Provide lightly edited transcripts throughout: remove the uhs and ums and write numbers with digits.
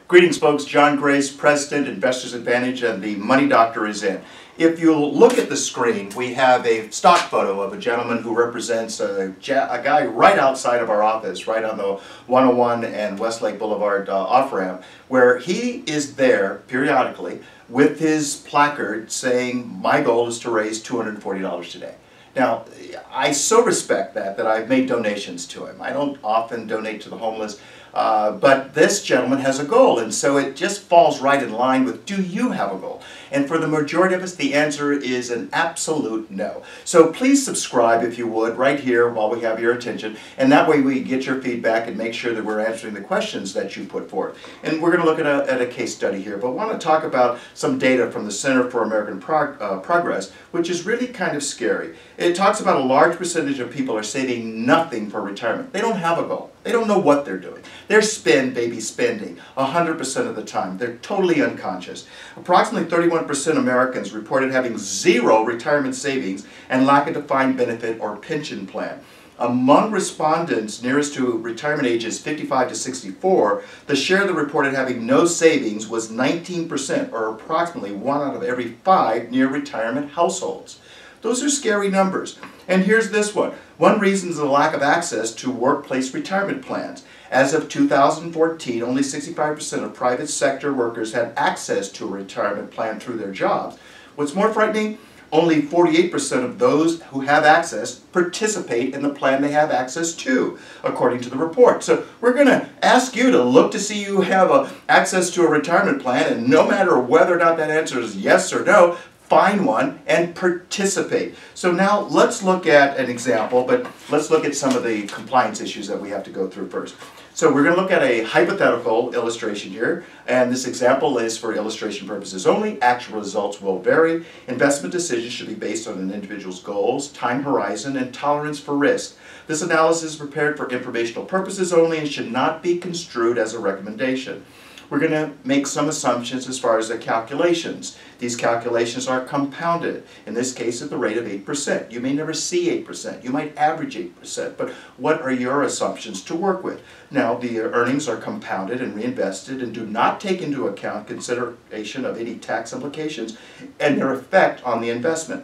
Greetings, folks. John Grace, President, Investors Advantage, and the Money Doctor is in. If you'll look at the screen, we have a stock photo of a gentleman who represents a guy right outside of our office, right on the 101 and Westlake Boulevard off-ramp, where he is there periodically with his placard saying, "My goal is to raise $240 today." Now, I so respect that I've made donations to him. I don't often donate to the homeless, but this gentleman has a goal, and so it just falls right in line with, do you have a goal? And for the majority of us, the answer is an absolute no. So please subscribe, if you would, right here while we have your attention, and that way we get your feedback and make sure that we're answering the questions that you put forth. And we're going to look at a case study here, but I want to talk about some data from the Center for American Progress, which is really kind of scary. It talks about a large percentage of people are saving nothing for retirement. They don't have a goal. They don't know what they're doing. They're spending 100% of the time. They're totally unconscious. Approximately 31% Americans reported having zero retirement savings and lack a defined benefit or pension plan. Among respondents nearest to retirement ages 55 to 64, the share that reported having no savings was 19%, or approximately 1 out of every 5 near retirement households. Those are scary numbers. And here's this one. One reason is the lack of access to workplace retirement plans. As of 2014, only 65% of private sector workers had access to a retirement plan through their jobs. What's more frightening, only 48% of those who have access participate in the plan they have access to, according to the report. So we're going to ask you to look to see you have access to a retirement plan, and no matter whether or not that answer is yes or no, find one and participate. So now let's look at an example, but let's look at some of the compliance issues that we have to go through first. So we're going to look at a hypothetical illustration here, and this example is for illustration purposes only. Actual results will vary. Investment decisions should be based on an individual's goals, time horizon, and tolerance for risk. This analysis is prepared for informational purposes only and should not be construed as a recommendation. We're going to make some assumptions as far as the calculations. These calculations are compounded, in this case at the rate of 8%. You may never see 8%. You might average 8%, but what are your assumptions to work with? Now, the earnings are compounded and reinvested and do not take into account consideration of any tax implications and their effect on the investment.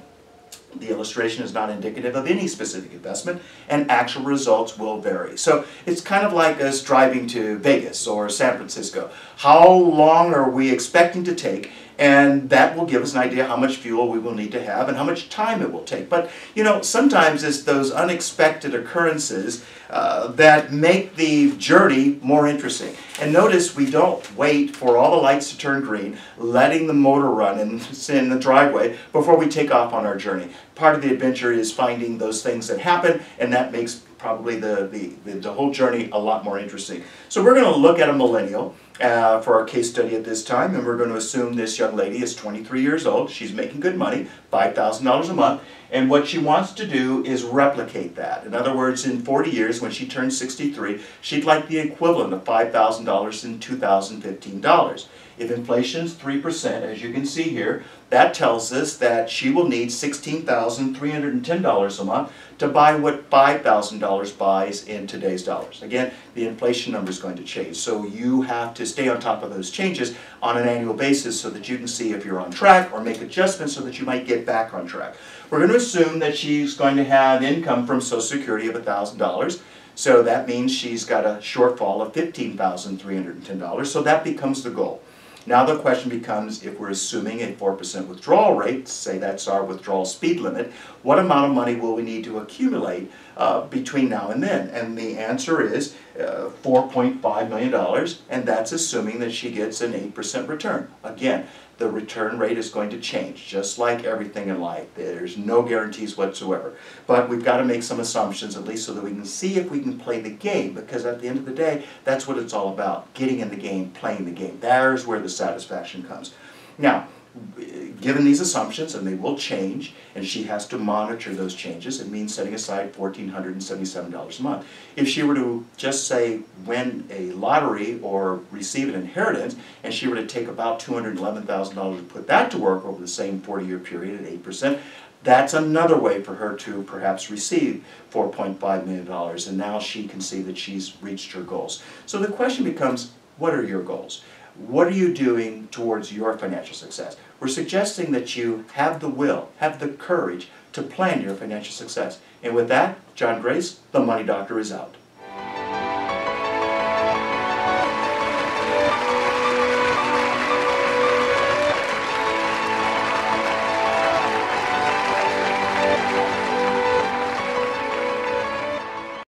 The illustration is not indicative of any specific investment, and actual results will vary. So it's kind of like us driving to Vegas or San Francisco. How long are we expecting to take? And that will give us an idea how much fuel we will need to have and how much time it will take. But, you know, sometimes it's those unexpected occurrences that make the journey more interesting. And notice we don't wait for all the lights to turn green, letting the motor run in the driveway before we take off on our journey. Part of the adventure is finding those things that happen, and that makes probably the whole journey a lot more interesting. So we're going to look at a millennial for our case study at this time, and we're going to assume this young lady is 23 years old. She's making good money, $5,000 a month, and what she wants to do is replicate that. In other words, in 40 years, when she turns 63, she'd like the equivalent of $5,000 in 2015 dollars. If inflation is 3%, as you can see here, that tells us that she will need $16,310 a month to buy what $5,000 buys in today's dollars. Again, the inflation number is going to change, so you have to stay on top of those changes on an annual basis so that you can see if you're on track or make adjustments so that you might get back on track. We're going to assume that she's going to have income from Social Security of $1,000. So that means she's got a shortfall of $15,310, so that becomes the goal. Now the question becomes, if we're assuming a 4% withdrawal rate, say that's our withdrawal speed limit, what amount of money will we need to accumulate between now and then? And the answer is $4.5 million, and that's assuming that she gets an 8% return. Again, the return rate is going to change, just like everything in life. There's no guarantees whatsoever. But we've got to make some assumptions, at least so that we can see if we can play the game, because at the end of the day, that's what it's all about, getting in the game, playing the game. There's where the satisfaction comes. Now, given these assumptions, and they will change, and she has to monitor those changes, it means setting aside $1,477 a month. If she were to just say win a lottery or receive an inheritance, and she were to take about $211,000 and put that to work over the same 40-year period at 8%, that's another way for her to perhaps receive $4.5 million, and now she can see that she's reached her goals. So the question becomes, what are your goals? What are you doing towards your financial success? We're suggesting that you have the will, have the courage to plan your financial success. And with that, John Grace, the Money Doctor, is out.